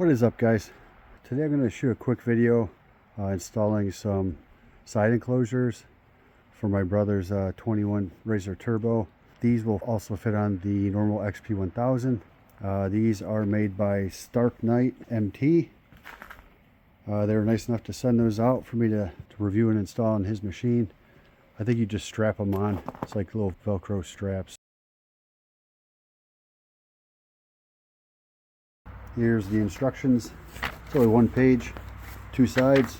What is up, guys? Today I'm going to shoot a quick video installing some side enclosures for my brother's 21 RZR Turbo. These will also fit on the normal XP1000. These are made by StarknightMT. They were nice enough to send those out for me to review and install on his machine. I think you just strap them on. It's like little Velcro straps. Here's the instructions. It's only one page, two sides.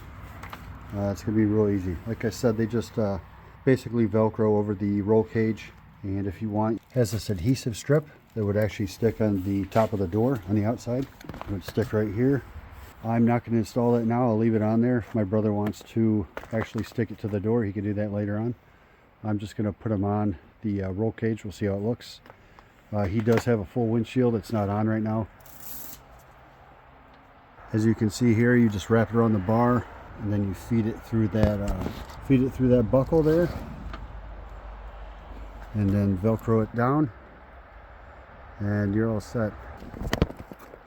It's going to be real easy. Like I said, they just basically Velcro over the roll cage. And if you want, it has this adhesive strip that would actually stick on the top of the door on the outside. It would stick right here. I'm not going to install it now. I'll leave it on there. If my brother wants to actually stick it to the door, he can do that later on. I'm just going to put them on the roll cage. We'll see how it looks. He does have a full windshield. It's not on right now. As you can see here, you just wrap it around the bar and then you feed it through that buckle there, and then Velcro it down, and you're all set.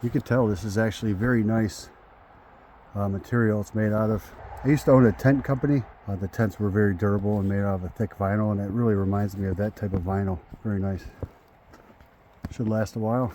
You can tell this is actually very nice material. It's made out of, I used to own a tent company. The tents were very durable and made out of a thick vinyl, and it really reminds me of that type of vinyl. Very nice. Should last a while.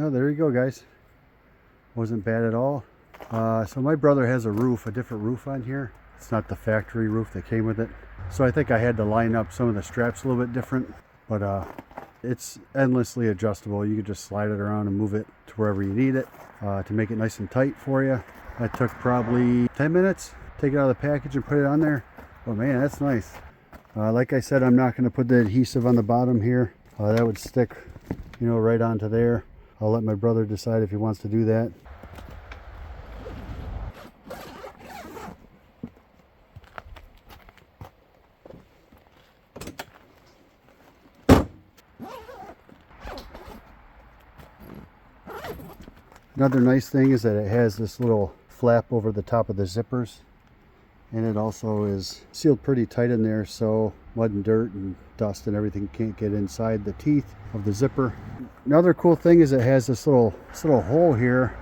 Oh, there you go, guys. Wasn't bad at all. So my brother has a different roof on here. It's not the factory roof that came with it. So I think I had to line up some of the straps a little bit different, but it's endlessly adjustable. You could just slide it around and move it to wherever you need it to make it nice and tight for you. That took probably 10 minutes. Take it out of the package and put it on there. Oh man, that's nice. Like I said, I'm not going to put the adhesive on the bottom here. That would stick, right onto there. I'll let my brother decide if he wants to do that. Another nice thing is that it has this little flap over the top of the zippers, and it also is sealed pretty tight in there, so mud and dirt and dust and everything can't get inside the teeth of the zipper. Another cool thing is it has this little hole here.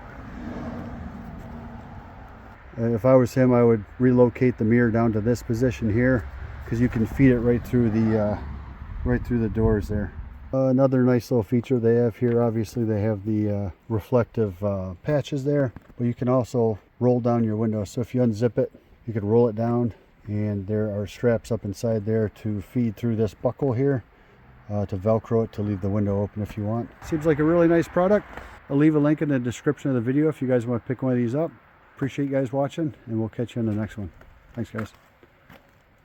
If I was him, I would relocate the mirror down to this position here, because you can feed it right through the doors there. Another nice little feature they have here, obviously they have the reflective patches there, but you can also roll down your window. So if you unzip it, you could roll it down, and there are straps up inside there to feed through this buckle here to Velcro it to leave the window open if you want. Seems like a really nice product. I'll leave a link in the description of the video if you guys want to pick one of these up. Appreciate you guys watching, and we'll catch you in the next one. Thanks, guys.